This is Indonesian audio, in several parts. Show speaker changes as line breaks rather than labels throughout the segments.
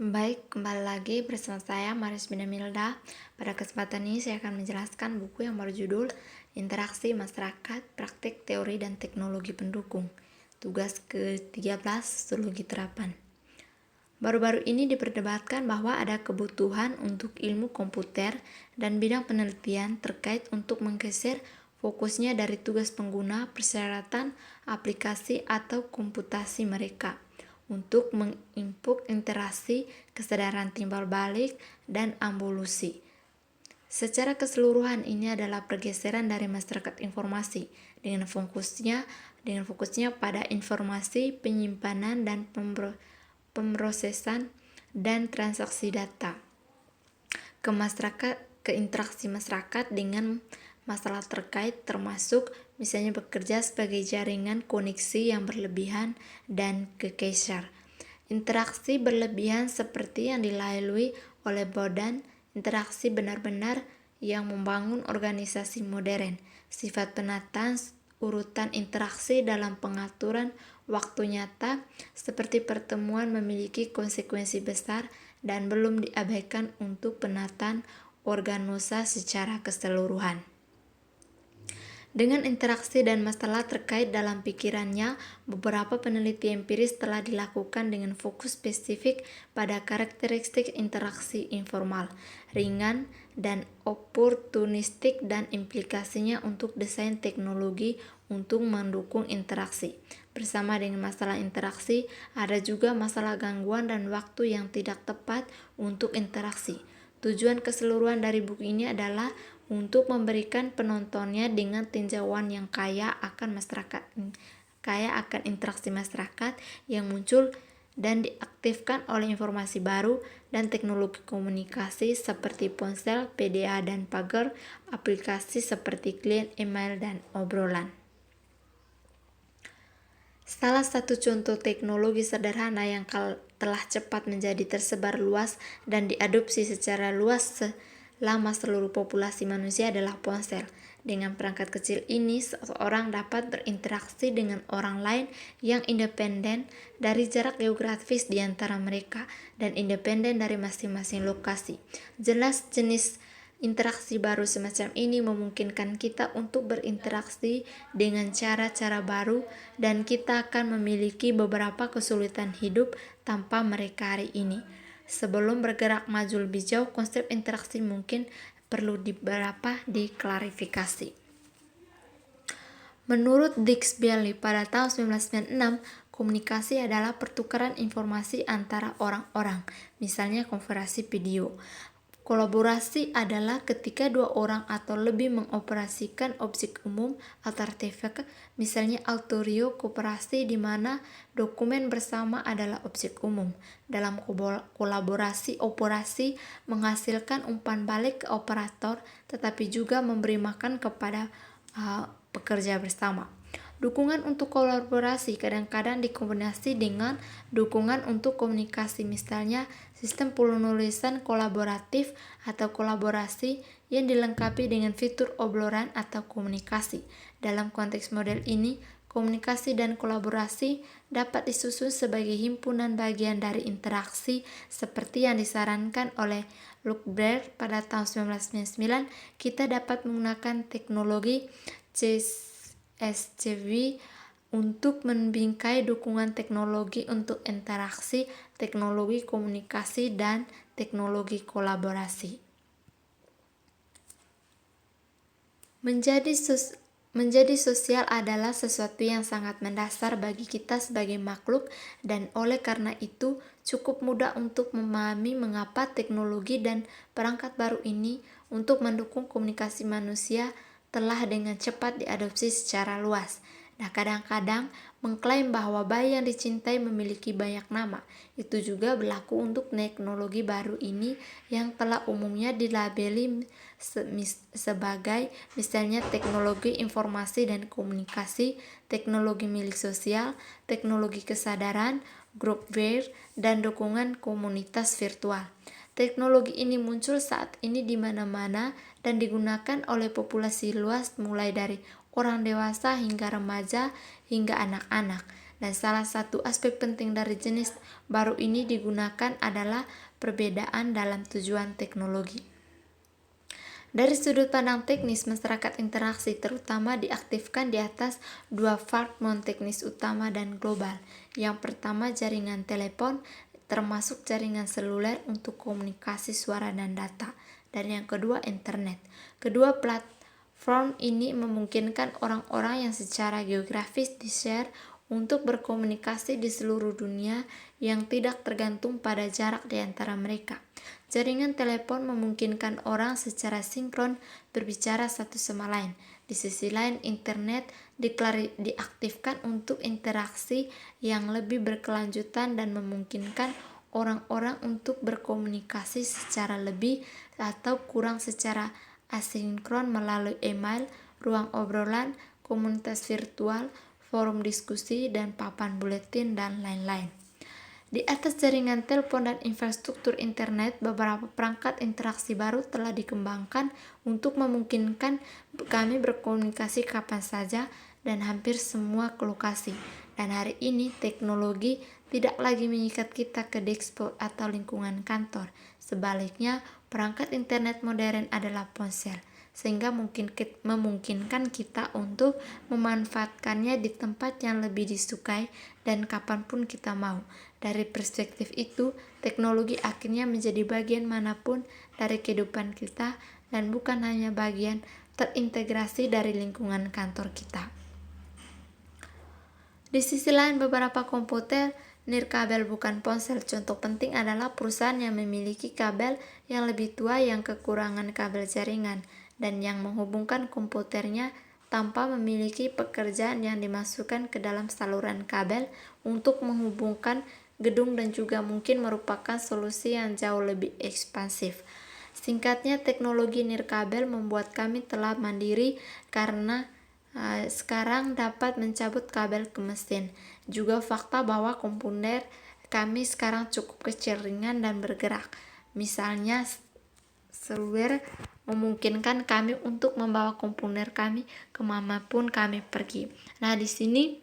Baik, kembali lagi bersama saya Maris Binamilda. Pada kesempatan ini saya akan menjelaskan buku yang berjudul Interaksi Masyarakat, Praktik Teori dan Teknologi Pendukung. Tugas ke-13, Sosiologi Terapan. Baru-baru ini diperdebatkan bahwa ada kebutuhan untuk ilmu komputer dan bidang penelitian terkait untuk menggeser fokusnya dari tugas pengguna, persyaratan, aplikasi, atau komputasi mereka untuk menginput interaksi, kesadaran timbal balik, dan evolusi. Secara keseluruhan ini adalah pergeseran dari masyarakat informasi dengan fokusnya pada informasi, penyimpanan dan pemrosesan dan transaksi data ke interaksi masyarakat dengan masalah terkait termasuk misalnya bekerja sebagai jaringan koneksi yang berlebihan dan kekesar. Interaksi berlebihan seperti yang dilalui oleh Bodan, interaksi benar-benar yang membangun organisasi modern, sifat penataan urutan interaksi dalam pengaturan waktu nyata seperti pertemuan memiliki konsekuensi besar dan belum diabaikan untuk penataan organosa secara keseluruhan. Dengan interaksi dan masalah terkait dalam pikirannya, beberapa penelitian empiris telah dilakukan dengan fokus spesifik pada karakteristik interaksi informal, ringan, dan oportunistik dan implikasinya untuk desain teknologi untuk mendukung interaksi. Bersama dengan masalah interaksi, ada juga masalah gangguan dan waktu yang tidak tepat untuk interaksi. Tujuan keseluruhan dari buku ini adalah untuk memberikan penontonnya dengan tinjauan yang kaya akan interaksi masyarakat yang muncul dan diaktifkan oleh informasi baru dan teknologi komunikasi seperti ponsel, PDA dan pager, aplikasi seperti klien email dan obrolan. Salah satu contoh teknologi sederhana yang telah cepat menjadi tersebar luas dan diadopsi secara luas selama seluruh populasi manusia adalah ponsel. Dengan perangkat kecil ini, seseorang dapat berinteraksi dengan orang lain yang independen dari jarak geografis di antara mereka dan independen dari masing-masing lokasi. Jelas jenis interaksi baru semacam ini memungkinkan kita untuk berinteraksi dengan cara-cara baru dan kita akan memiliki beberapa kesulitan hidup tanpa mereka hari ini. Sebelum bergerak maju lebih jauh, konsep interaksi mungkin perlu diklarifikasi. Menurut Dix Bailey pada tahun 1996, komunikasi adalah pertukaran informasi antara orang-orang, misalnya konferensi video. Kolaborasi adalah ketika dua orang atau lebih mengoperasikan objek umum atau artefak, misalnya autorio kooperasi di mana dokumen bersama adalah objek umum. Dalam kolaborasi, operasi menghasilkan umpan balik ke operator, tetapi juga memberi makan kepada pekerja bersama. Dukungan untuk kolaborasi kadang-kadang dikombinasi dengan dukungan untuk komunikasi, misalnya sistem penulisan kolaboratif atau kolaborasi yang dilengkapi dengan fitur obrolan atau komunikasi. Dalam konteks model ini, komunikasi dan kolaborasi dapat disusun sebagai himpunan bagian dari interaksi seperti yang disarankan oleh Luc Baer pada tahun 1999. Kita dapat menggunakan teknologi CSCV untuk membingkai dukungan teknologi untuk interaksi, teknologi komunikasi, dan teknologi kolaborasi. Menjadi sosial adalah sesuatu yang sangat mendasar bagi kita sebagai makhluk, dan oleh karena itu cukup mudah untuk memahami mengapa teknologi dan perangkat baru ini untuk mendukung komunikasi manusia telah dengan cepat diadopsi secara luas. Nah, kadang-kadang mengklaim bahwa bayi yang dicintai memiliki banyak nama. Itu juga berlaku untuk teknologi baru ini yang telah umumnya dilabeli sebagai misalnya teknologi informasi dan komunikasi, teknologi milik sosial, teknologi kesadaran, grup peer, dan dukungan komunitas virtual. Teknologi ini muncul saat ini di mana-mana dan digunakan oleh populasi luas mulai dari orang dewasa hingga remaja hingga anak-anak. Dan salah satu aspek penting dari jenis baru ini digunakan adalah perbedaan dalam tujuan teknologi. Dari sudut pandang teknis, masyarakat interaksi terutama diaktifkan di atas dua fragmen teknis utama dan global. Yang pertama jaringan telepon, termasuk jaringan seluler untuk komunikasi suara dan data. Dan yang kedua internet. Kedua platform ini memungkinkan orang-orang yang secara geografis di-share untuk berkomunikasi di seluruh dunia yang tidak tergantung pada jarak di antara mereka. Jaringan telepon memungkinkan orang secara sinkron berbicara satu sama lain. Di sisi lain, internet diaktifkan untuk interaksi yang lebih berkelanjutan dan memungkinkan orang-orang untuk berkomunikasi secara lebih atau kurang secara asinkron melalui email, ruang obrolan, komunitas virtual, forum diskusi, dan papan buletin, dan lain-lain. Di atas jaringan telepon dan infrastruktur internet, beberapa perangkat interaksi baru telah dikembangkan untuk memungkinkan kami berkomunikasi kapan saja dan hampir semua lokasi. Dan hari ini teknologi tidak lagi mengikat kita ke desktop atau lingkungan kantor. Sebaliknya, perangkat internet modern adalah ponsel, sehingga memungkinkan kita untuk memanfaatkannya di tempat yang lebih disukai dan kapanpun kita mau. Dari perspektif itu, teknologi akhirnya menjadi bagian manapun dari kehidupan kita dan bukan hanya bagian terintegrasi dari lingkungan kantor kita. Di sisi lain, beberapa komputer nirkabel bukan ponsel. Contoh penting adalah perusahaan yang memiliki kabel yang lebih tua yang kekurangan kabel jaringan dan yang menghubungkan komputernya tanpa memiliki pekerjaan yang dimasukkan ke dalam saluran kabel untuk menghubungkan gedung dan juga mungkin merupakan solusi yang jauh lebih ekspansif. Singkatnya, teknologi nirkabel membuat kami telah mandiri karena sekarang dapat mencabut kabel ke mesin. Juga fakta bahwa komputer kami sekarang cukup kecil, ringan, dan bergerak. Misalnya, seluler memungkinkan kami untuk membawa komputer kami kemanapun kami pergi. Nah, di sini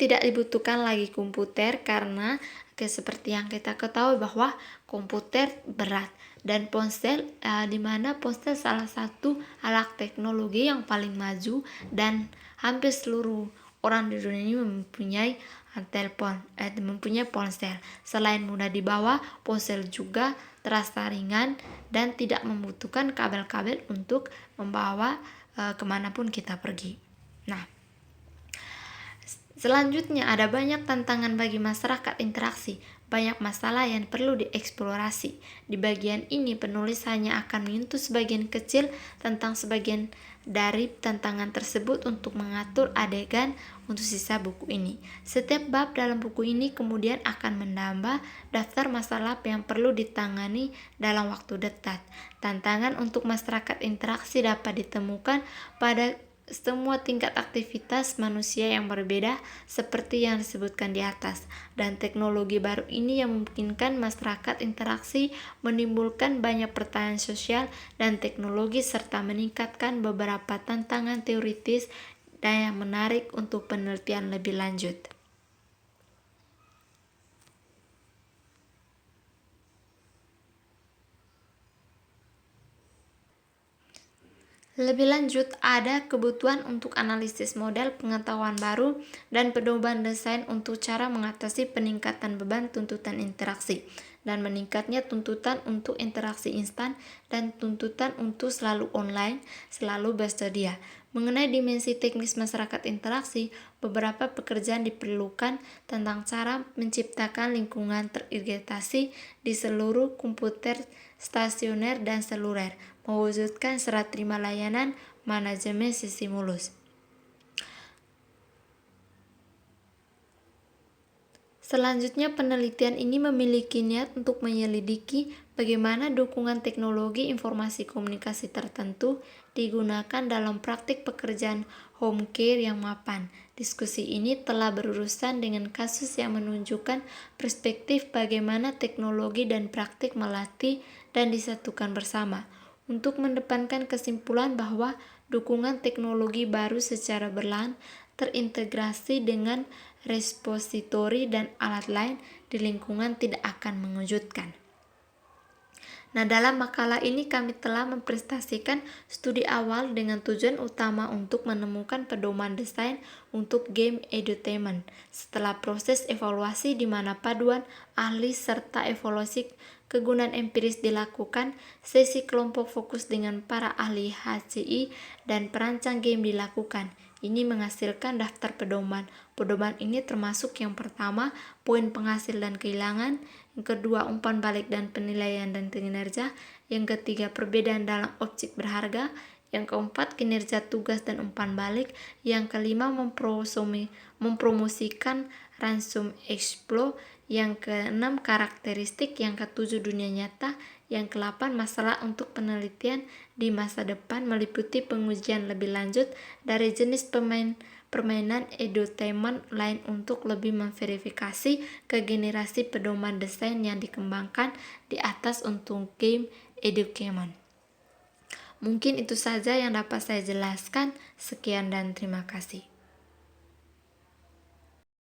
tidak dibutuhkan lagi komputer karena seperti yang kita ketahui bahwa komputer berat dan ponsel di mana ponsel salah satu alat teknologi yang paling maju dan hampir seluruh orang di dunia ini mempunyai mempunyai ponsel. Selain mudah dibawa, ponsel juga terasa ringan dan tidak membutuhkan kabel-kabel untuk membawa kemanapun kita pergi. Nah, selanjutnya ada banyak tantangan bagi masyarakat interaksi, banyak masalah yang perlu dieksplorasi. Di bagian ini penulis hanya akan menyentuh sebagian kecil tentang sebagian dari tantangan tersebut untuk mengatur adegan untuk sisa buku ini. Setiap bab dalam buku ini kemudian akan menambah daftar masalah yang perlu ditangani dalam waktu dekat. Tantangan untuk masyarakat interaksi dapat ditemukan pada semua tingkat aktivitas manusia yang berbeda seperti yang disebutkan di atas, dan teknologi baru ini yang memungkinkan masyarakat interaksi menimbulkan banyak pertanyaan sosial dan teknologi serta meningkatkan beberapa tantangan teoritis dan yang menarik untuk penelitian lebih lanjut. Lebih lanjut, ada kebutuhan untuk analisis model pengetahuan baru dan pedoman desain untuk cara mengatasi peningkatan beban tuntutan interaksi dan meningkatnya tuntutan untuk interaksi instan dan tuntutan untuk selalu online, selalu bersedia. Mengenai dimensi teknis masyarakat interaksi, beberapa pekerjaan diperlukan tentang cara menciptakan lingkungan terintegrasi di seluruh komputer stasioner dan seluler, mewujudkan serah terima layanan, manajemen stimulus. Selanjutnya, penelitian ini memiliki niat untuk menyelidiki bagaimana dukungan teknologi informasi komunikasi tertentu digunakan dalam praktik pekerjaan home care yang mapan. Diskusi ini telah berurusan dengan kasus yang menunjukkan perspektif bagaimana teknologi dan praktik melatih dan disatukan bersama, untuk mendepankan kesimpulan bahwa dukungan teknologi baru secara berlahan terintegrasi dengan repositori dan alat lain di lingkungan tidak akan mengejutkan. Nah, dalam makalah ini kami telah mempresentasikan studi awal dengan tujuan utama untuk menemukan pedoman desain untuk game edutainment. Setelah proses evaluasi di mana paduan ahli serta evaluasi kegunaan empiris dilakukan, sesi kelompok fokus dengan para ahli HCI dan perancang game dilakukan. Ini menghasilkan daftar pedoman. Pedoman ini termasuk yang pertama, poin penghasil dan kehilangan, yang kedua, umpan balik dan penilaian dan kinerja, yang ketiga, perbedaan dalam objek berharga, yang keempat, kinerja tugas dan umpan balik, yang kelima, mempromosikan ransom exploit, yang keenam, karakteristik, yang ketujuh, dunia nyata, yang ke-8 masalah untuk penelitian di masa depan meliputi pengujian lebih lanjut dari jenis permainan edutainment lain untuk lebih memverifikasi kegenerasi pedoman desain yang dikembangkan di atas untuk game edutainment. Mungkin itu saja yang dapat saya jelaskan. Sekian dan terima kasih.